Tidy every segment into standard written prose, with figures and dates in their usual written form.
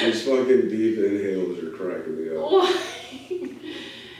These fucking deep inhales are cracking me up.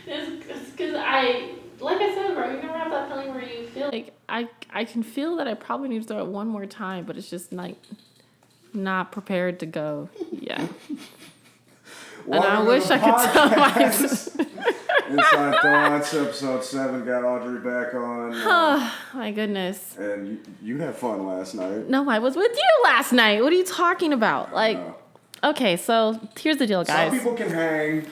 It's because like I said, bro, you never have that feeling where you feel like I can feel that I probably need to throw it one more time, but it's just like not prepared to go. Yeah. And I wish I could tell myself. Inside Thoughts, episode 7, got Audrey back on. Oh, my goodness. And you had fun last night. No, I was with you last night. What are you talking about? Like, okay, so here's the deal, guys. Some people can hang,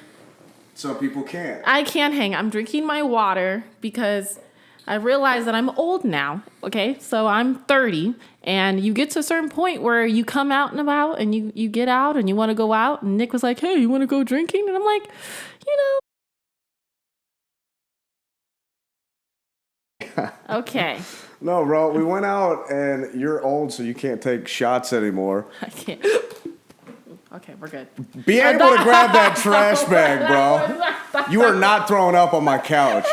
some people can't. I can't hang. I'm drinking my water because I realize that I'm old now, okay? So I'm 30, and you get to a certain point where you come out and about, and you get out, and you want to go out, and Nick was like, hey, you want to go drinking? And I'm like, okay. No, bro, we went out, and you're old, so you can't take shots anymore. I can't. Okay, we're good. Be able to grab that trash bag, bro. You are not throwing up on my couch.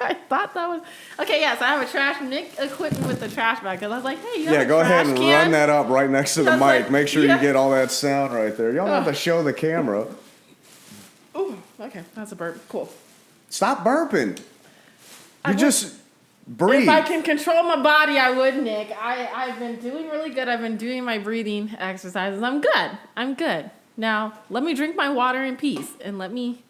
I thought that was... Okay, yes, I have a trash... Nick equipped me with the trash bag, because I was like, hey, you have a go trash ahead and can? run that up right next to the mic. Like, Make sure you get all that sound right there. You don't have to show the camera. Ooh, okay, that's a burp. Cool. Stop burping. You just breathe. If I can control my body, I would, Nick. I've been doing really good. I've been doing my breathing exercises. I'm good. Now, let me drink my water in peace, and let me...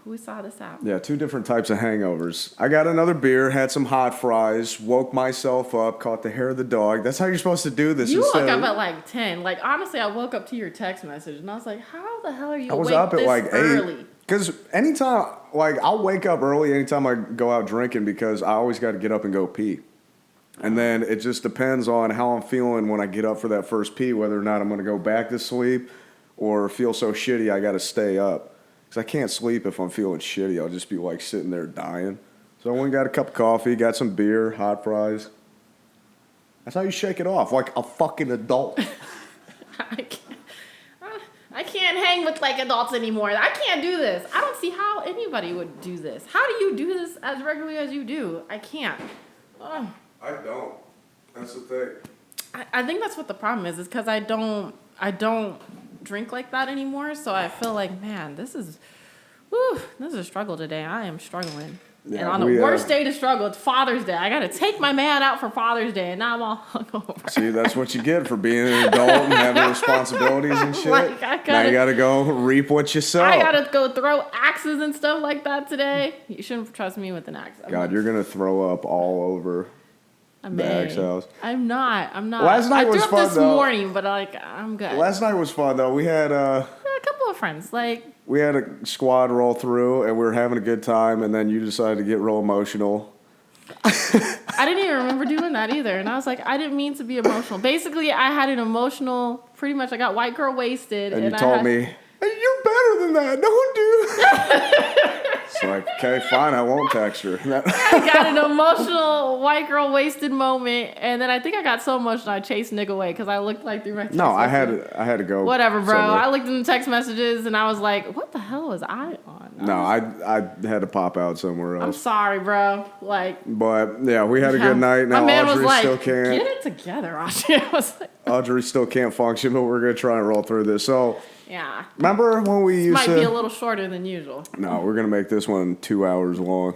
we saw this out. Yeah, 2 different types of hangovers. I got another beer, had some hot fries, woke myself up, caught the hair of the dog. That's how you're supposed to do this. You woke up at like 10. Like, honestly, I woke up to your text message, and I was like, how the hell are you awake up at this like 8. early? Because anytime, like, I'll wake up early anytime I go out drinking because I always got to get up and go pee. And then it just depends on how I'm feeling when I get up for that first pee, whether or not I'm going to go back to sleep or feel so shitty I got to stay up. Because I can't sleep if I'm feeling shitty. I'll just be, like, sitting there dying. So I went and got a cup of coffee, got some beer, hot fries. That's how you shake it off, like a fucking adult. I can't hang with like adults anymore. I can't do this. I don't see how anybody would do this. How do you do this as regularly as you do? I can't. Ugh. I don't. That's the thing. I think that's what the problem is because I don't drink like that anymore. So I feel like, man, this is a struggle today. I am struggling. Yeah, and on the worst day to struggle, it's Father's Day. I got to take my man out for Father's Day, and now I'm all hungover. See, that's what you get for being an adult and having responsibilities and shit. Like, now you got to go reap what you sow. I got to go throw axes and stuff like that today. You shouldn't trust me with an axe. God, you're going to throw up all over the axe house. I'm not. Last night was fun, this morning, but like, I'm good. Last night was fun, though. We had a couple of friends, like... We had a squad roll through, and we were having a good time, and then you decided to get real emotional. I didn't even remember doing that either, and I was like, I didn't mean to be emotional. Basically, I had an emotional, pretty much, I got white girl wasted. And you told me, hey, you're better than that, don't do. It's like, okay, fine, I won't text her. I got an emotional white girl wasted moment, and then I think I got so emotional I chased Nick away because I looked like through my text messages. I had to go. Whatever, bro. somewhere. I looked in the text messages and I was like, what the hell was I on? I had to pop out somewhere else. I'm sorry, bro. But yeah, we had a good night. Now my man Audrey was like, still can't. Get it together, Audrey. I was like, Audrey still can't function, but we're gonna try and roll through this. So. Yeah. Remember when we used to... Might be a little shorter than usual. No, we're going to make this one 2 hours long.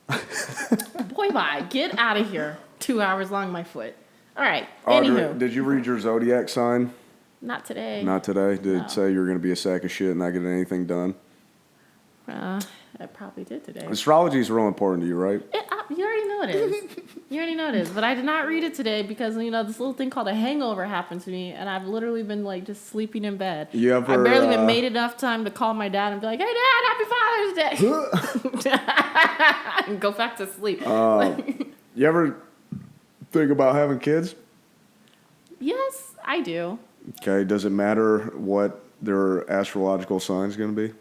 Boy, bye. Get out of here. 2 hours long, my foot. All right. Audrey, Anywho. did you read your zodiac sign? Not today. Not today? Did it say you were going to be a sack of shit and not get anything done? I probably did today. Astrology is real important to you, right? You already know it is. You already know it is. But I did not read it today because, this little thing called a hangover happened to me. And I've literally been, just sleeping in bed. I've barely been made enough time to call my dad and be like, hey, Dad, happy Father's Day. And go back to sleep. You ever think about having kids? Yes, I do. Okay. Does it matter what their astrological sign is going to be?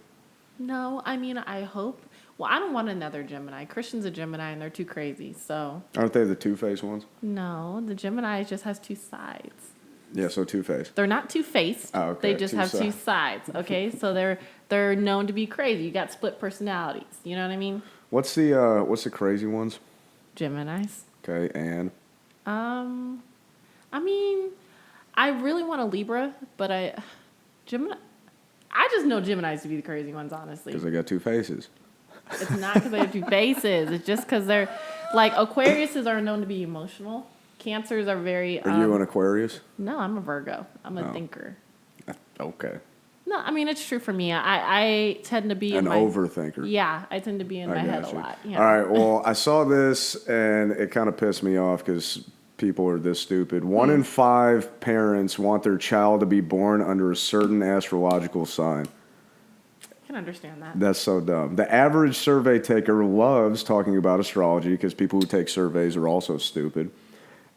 No, I hope. Well, I don't want another Gemini. Christian's a Gemini, and they're too crazy, so... Aren't they the two-faced ones? No, the Gemini just has two sides. Yeah, so two-faced. They're not two-faced. Oh, okay. They just have two sides, okay? So they're known to be crazy. You got split personalities. You know what I mean? What's the crazy ones? Geminis. Okay, and? I mean, I really want a Libra, but Gemini. I just know Geminis to be the crazy ones, honestly. Because they got two faces. It's not because they have two faces. It's just because they're like Aquariuses are known to be emotional. Cancers are very. Are you an Aquarius? No, I'm a Virgo. I'm a thinker. Okay. No, I mean it's true for me. I tend to be an overthinker. Yeah, I tend to be in my head a lot. Yeah. All right. Well, I saw this and it kind of pissed me off because people are this stupid. 1 in 5 parents want their child to be born under a certain astrological sign. I can understand that. That's so dumb. The average survey taker loves talking about astrology because people who take surveys are also stupid.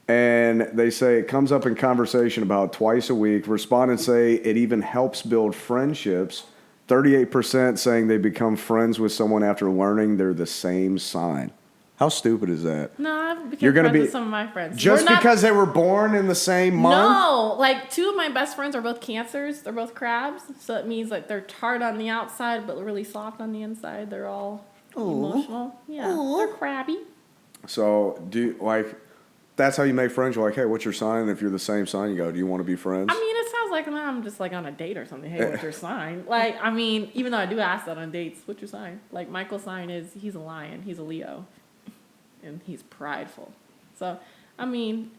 And they say it comes up in conversation about twice a week. Respondents say it even helps build friendships. 38% saying they become friends with someone after learning they're the same sign. How stupid is that? No, I've become friends with some of my friends. Just because they were born in the same month? No, like 2 of my best friends are both Cancers. They're both crabs. So it means like they're hard on the outside but really soft on the inside. They're all emotional. Yeah, they're crabby. So that's how you make friends? You're like, hey, what's your sign? And if you're the same sign, you go, do you want to be friends? I mean, it sounds like I'm just like on a date or something. Hey, what's your sign? Like, I mean, even though I do ask that on dates, what's your sign? Like, Michael's sign is he's a lion. He's a Leo. And he's prideful. So, I mean,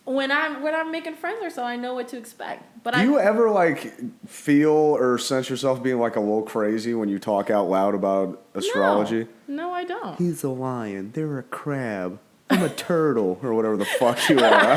when I'm making friends or so, I know what to expect. But do you ever like feel or sense yourself being like a little crazy when you talk out loud about astrology? No, I don't. He's a lion. They're a crab. I'm a turtle or whatever the fuck you are.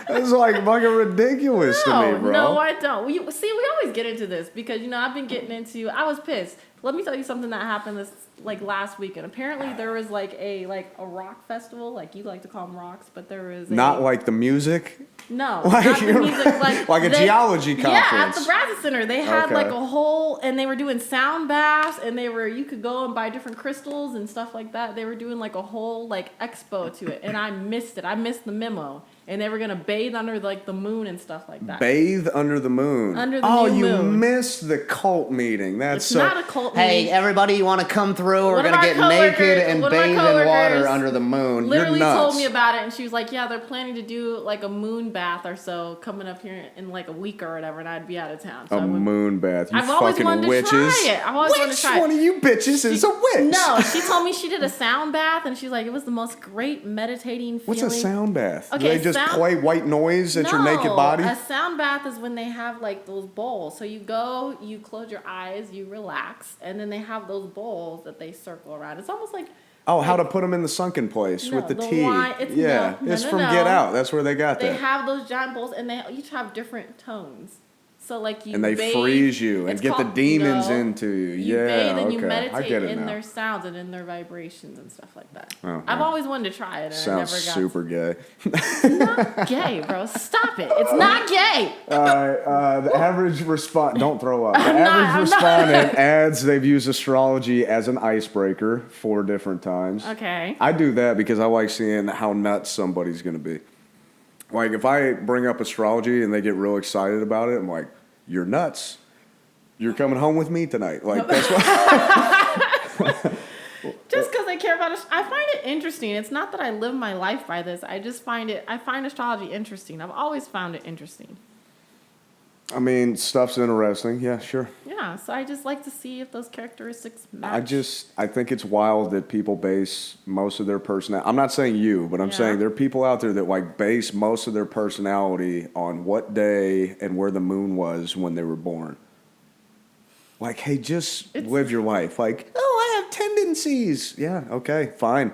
That's like fucking ridiculous to me, bro. No, I don't. We always get into this because, I've been getting into, I was pissed. Let me tell you something that happened this last weekend. Apparently there was a rock festival, like you like to call them rocks, but there was not like the music. No, not the music, like a geology conference. Yeah, at the Brazos Center, they had like a whole, and they were doing sound baths, and you could go and buy different crystals and stuff like that. They were doing like a whole expo to it, and I missed it. I missed the memo. And they were going to bathe under the moon and stuff like that. Bathe under the moon. Under the new moon. Oh, you missed the cult meeting. That's not a cult meeting. Hey, everybody, you want to come through? We're going to get naked and bathe in water under the moon. Literally You're nuts. told me about it, and she was like, yeah, they're planning to do a moon bath or so coming up here in a week or whatever, and I'd be out of town. So a moon bath. You I've always fucking wanted witches. To try it. I've always wanted to try it. Which one of you bitches is a witch? No, she told me she did a sound bath, and she's like, it was the most great meditating feeling. What's a sound bath? Okay, do they just play white noise at your naked body? A sound bath is when they have those bowls. So you go, you close your eyes, you relax, and then they have those bowls that they circle around. It's almost like how to put them in the sunken place with the tea. It's from no. Get Out. That's where they got that. They have those giant bowls, and they each have different tones. So and they freeze you and get the demons into you. You bathe and you meditate in now. Their sounds and in their vibrations and stuff like that. Oh, I've always wanted to try it, and sounds I never got super gay. It's not gay, bro. Stop it. It's not gay. The average respondent, don't throw up. The average respondent adds they've used astrology as an icebreaker 4 different times. Okay. I do that because I like seeing how nuts somebody's going to be. Like, if I bring up astrology and they get real excited about it, I'm like, you're nuts. You're coming home with me tonight. Like, that's what. Just because they care about it. I find it interesting. It's not that I live my life by this. I find astrology interesting. I've always found it interesting. I mean, stuff's interesting. Yeah, sure. Yeah, so I just like to see if those characteristics match. I think it's wild that people base most of their personality. I'm not saying you, but I'm saying there are people out there that base most of their personality on what day and where the moon was when they were born. Like, hey, just live your life. Like, I have tendencies. Yeah, okay, fine.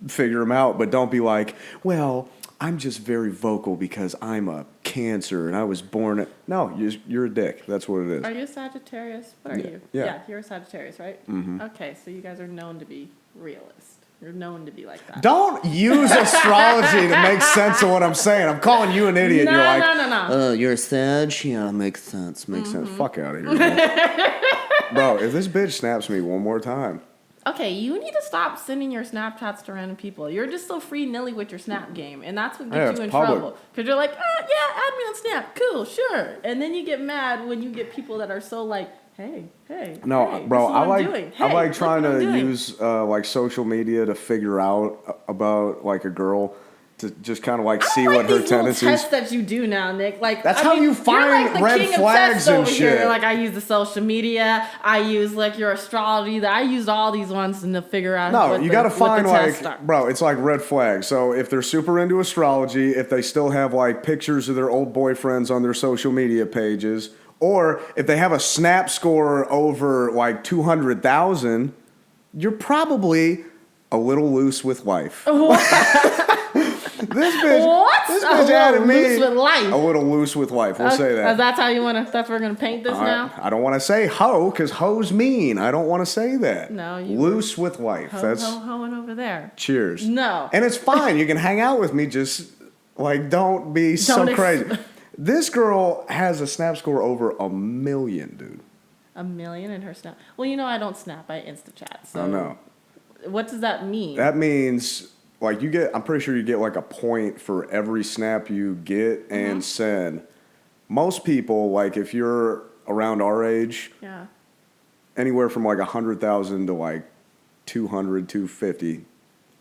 Figure them out, but don't be like, well, I'm just very vocal because I'm a Cancer and I was born. No, you're a dick. That's what it is. Are you a Sagittarius? What are you? Yeah, you're a Sagittarius, right? Mm-hmm. Okay, so you guys are known to be realist. You're known to be like that. Don't use astrology to make sense of what I'm saying. I'm calling you an idiot. You're like, no. You're a Sag? Yeah, makes sense. Makes sense. Fuck out of here, man. Bro, if this bitch snaps me one more time. Okay, you need to stop sending your Snapchats to random people. You're just so free-nilly with your Snap game, and that's what gets you in trouble. Because you're like, yeah, add me on Snap. Cool, sure. And then you get mad when you get people that are so like, hey. No, hey, bro, I like trying to doing. use social media to figure out about a girl. to just kind of like see what her tendencies. Tests that you do now, Nick. Like that's how you find like red flags and shit. Here. Like I use the social media. I use like your astrology. I used all these ones to figure out. No, you got to find like, bro. It's like red flags. So if they're super into astrology, if they still have like pictures of their old boyfriends on their social media pages, or if they have a snap score over like 200,000, you're probably a little loose with life. This bitch added me a little loose with life. We'll say that. That's how you want to. That's what we're gonna paint this now. I don't want to say hoe because hoes mean. I don't want to say that. No, loose with life. That's hoeing over there. Cheers. No, and it's fine. You can hang out with me. Just like don't be so crazy. This girl has a snap score over 1 million, dude. 1 million in her snap. Well, I don't snap. I Insta-chat. So I know. What does that mean? That means. Like I'm pretty sure you get like a point for every snap you get and send. Most people, like if you're around our age, anywhere from like 100,000 to like 200, 250,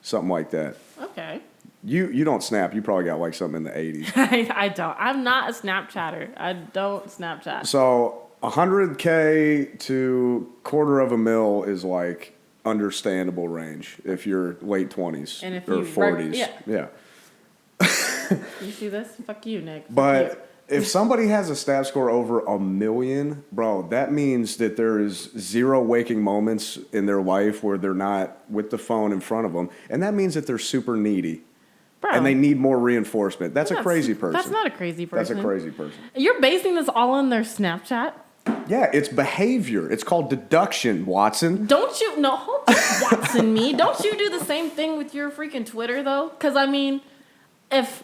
something like that. Okay. You don't snap. You probably got like something in the 80s. I don't. I'm not a Snapchatter. I don't Snapchat. So 100K to $250,000 is like understandable range if you're late 20s and if or 40s. Yeah. You see this? Fuck you, Nick. But if somebody has a snap score over 1 million, bro, that means that there is 0 waking moments in their life where they're not with the phone in front of them. And that means that they're super needy. Bro, and they need more reinforcement. That's a crazy person. That's not a crazy person. That's a crazy person. You're basing this all on their Snapchat? Yeah, it's behavior. It's called deduction, Watson. Don't you... No, hold on, Watson me. Don't you do the same thing with your freaking Twitter, though? Because, I mean, if...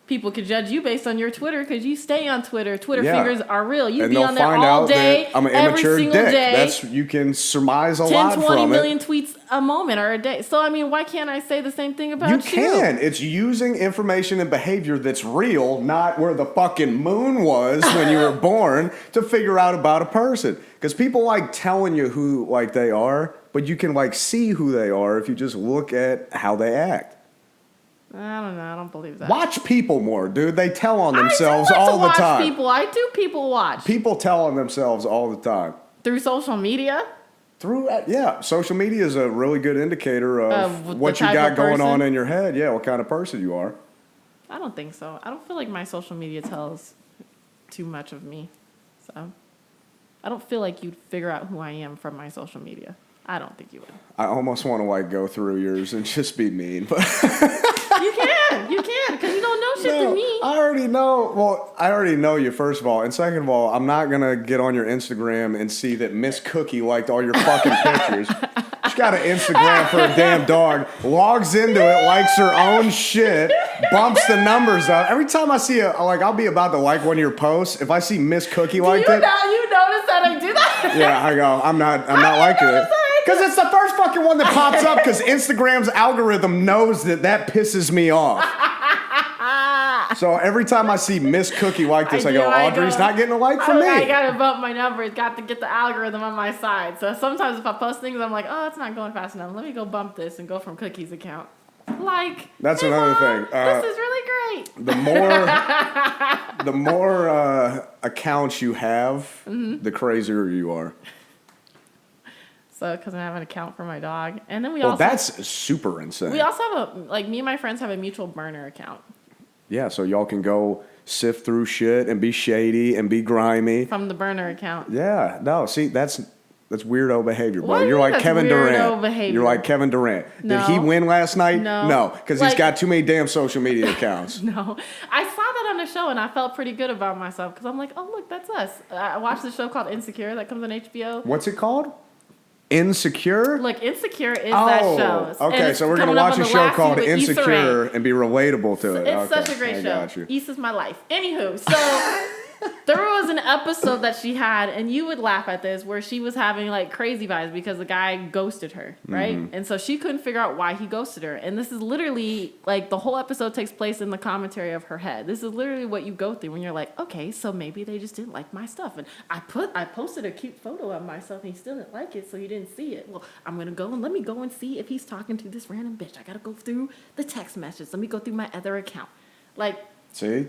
People could judge you based on your Twitter because you stay on Twitter. Twitter fingers are real. You be on there all day, I'm an every immature single dick. day. You can surmise a lot from it. 10, 20 million tweets a moment or a day. So, I mean, why can't I say the same thing about you? You can. It's using information and behavior that's real, not where the fucking moon was when you were born, to figure out about a person. Because people like telling you who like they are, but you can like see who they are if you just look at how they act. I don't know. I don't believe that. Watch people more, dude. They tell on themselves all the time. I do people watch. People tell on themselves all the time. Through social media? Social media is a really good indicator of what you got going on in your head. Yeah, what kind of person you are. I don't think so. I don't feel like my social media tells too much of me. So I don't feel like you'd figure out who I am from my social media. I don't think you would. I almost want to like go through yours and just be mean, but you can, because you don't know shit to me. I already know. Well, I already know you, first of all, and second of all, I'm not gonna get on your Instagram and see that Miss Cookie liked all your fucking pictures. She's got an Instagram for a damn dog. Logs into it, likes her own shit, bumps the numbers up. Every time I see I'll be about to like one of your posts. If I see Miss Cookie liked it, you notice that I do that? Yeah, I go. I'm not liking it. Because it's the first fucking one that pops up because Instagram's algorithm knows that pisses me off. So every time I see Miss Cookie like this, I go, Audrey's not getting a like from me. I gotta bump my number. It's got to get the algorithm on my side. So sometimes if I post things, I'm like, oh, it's not going fast enough. Let me go bump this and go from Cookie's account. That's another thing. This is really great. The more accounts you have, the crazier you are. So, because I have an account for my dog, and then also that's super insane. We also have me and my friends have a mutual burner account. Yeah, so y'all can go sift through shit and be shady and be grimy from the burner account. Yeah, no, see, that's weirdo behavior, bro. You're like Kevin Durant. Behavior? You're like Kevin Durant. No. Did he win last night? No, because he's got too many damn social media accounts. No, I saw that on the show and I felt pretty good about myself because I'm like, oh look, that's us. I watched the show called Insecure that comes on HBO. What's it called? Insecure? Like, Insecure is that show. Okay, so we're going to watch a show called Insecure and be relatable to it. It's such a great show. Got you. Issa's my life. Anywho, so There was an episode that she had, and you would laugh at this, where she was having like crazy vibes because the guy ghosted her, right? Mm-hmm. And so she couldn't figure out why he ghosted her. And this is literally like the whole episode takes place in the commentary of her head. This is literally what you go through when you're like, okay, so maybe they just didn't like my stuff. And I posted a cute photo of myself and he still didn't like it, so he didn't see it. Well, I'm going to go and let me go and see if he's talking to this random bitch. I got to go through the text message. Let me go through my other account. Like, see?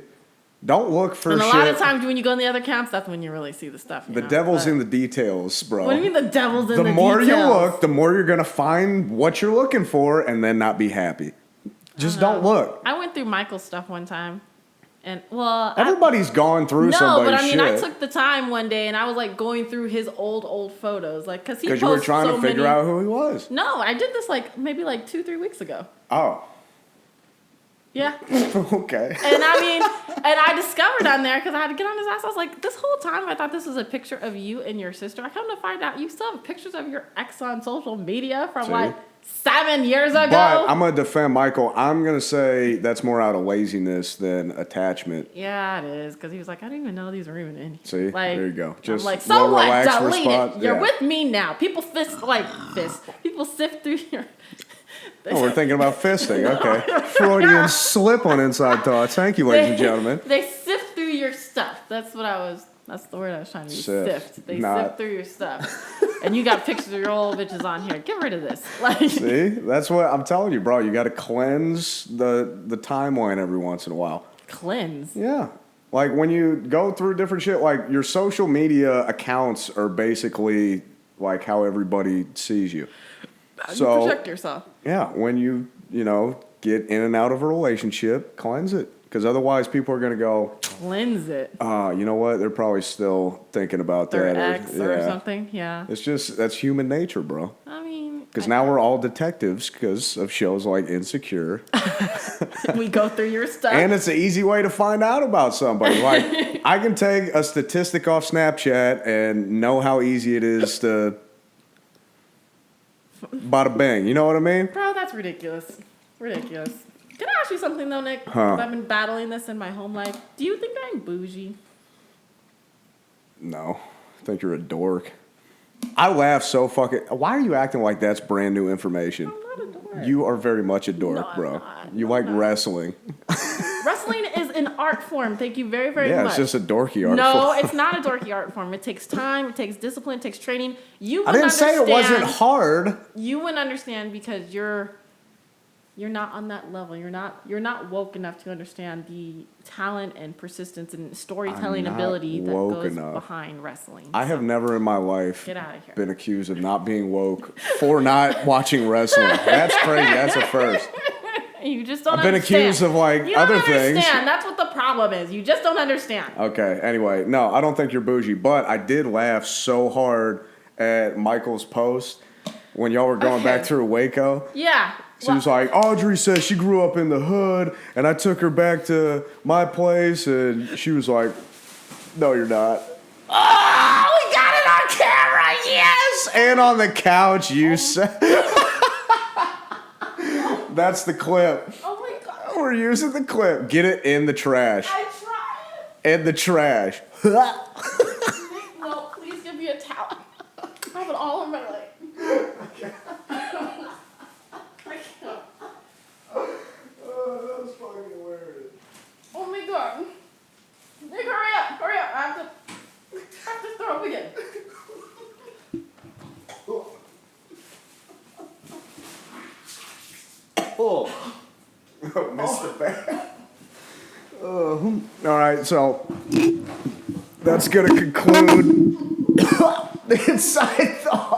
Don't look for shit. And a lot of times when you go in the other camps, that's when you really see the stuff. The devil's in the details, bro. What do you mean the devil's in the details? The more you look, the more you're going to find what you're looking for and then not be happy. Just don't look. I went through Michael's stuff one time. And, well... Everybody's gone through somebody's shit. No, but I mean, I took the time one day and I was, like, going through his old photos. Like, because you were trying to figure out who he was. No, I did this, like, maybe, like, 2-3 weeks ago. Oh. Yeah. Okay. And I mean, and I discovered on there, because I had to get on his ass, I was like, this whole time I thought this was a picture of you and your sister. I come to find out you still have pictures of your ex on social media from like 7 years ago. But I'm going to defend Michael. I'm going to say that's more out of laziness than attachment. Yeah, it is. Because he was like, I didn't even know these were even in here. See? Like, there you go. Just I'm like, so what? Delete response. it. You're with me now. People People sift through your... Oh, we're thinking about fisting. Okay. Freudian slip on Inside Thoughts. Thank you, ladies and gentlemen. They sift through your stuff. That's the word I was trying to use. Sift. They sift through your stuff. And you got pictures of your old bitches on here. Get rid of this. Like, see? That's what I'm telling you, bro. You got to cleanse the timeline every once in a while. Cleanse? Yeah. Like, when you go through different shit, like, your social media accounts are basically, like, how everybody sees you. So, you protect yourself. Yeah, when you get in and out of a relationship, cleanse it. Because otherwise people are going to go... Cleanse it. You know what? They're probably still thinking about their that. Ex or something, yeah. It's just, that's human nature, bro. I mean... Because now we're all detectives because of shows like Insecure. We go through your stuff. And it's an easy way to find out about somebody. Like, I can take a statistic off Snapchat and know how easy it is to... Bada bang, you know what I mean? Bro, that's ridiculous. Ridiculous. Can I ask you something though, Nick? Huh? I've been battling this in my home life. Do you think I'm bougie? No. I think you're a dork. I laugh so fucking... Why are you acting like that's brand new information? I'm not a dork. You are very much a dork, no, bro. I'm not. You like wrestling. Wrestling is an art form. Thank you very, very much. Yeah, it's just a dorky art form. No, it's not a dorky art form. It takes time. It takes discipline. It takes training. I didn't say it wasn't hard. You wouldn't understand because you're not on that level. You're not woke enough to understand the talent and persistence and storytelling ability that goes behind wrestling. I have never in my life Get out of here. been accused of not being woke for not watching wrestling. That's crazy. That's a first. You just don't I've been accused of like other things. That's what the problem is. You just don't understand. Okay. Anyway, no, I don't think you're bougie, but I did laugh so hard at Michael's post when y'all were going back through Waco. Yeah. She was like, Audrey says she grew up in the hood, and I took her back to my place, and she was like, no, you're not. Oh, we got it on camera, yes! And on the couch, you said. That's the clip. Oh, my God. We're using the clip. Get it in the trash. I tried. In the trash. No, please give me a towel. I have it all on my leg. I can't. Oh, that was fucking hilarious. Oh my God. Nick, hurry up. I have to throw up again. Oh. Mr. Bad. All right, so that's going to conclude the Inside Thought.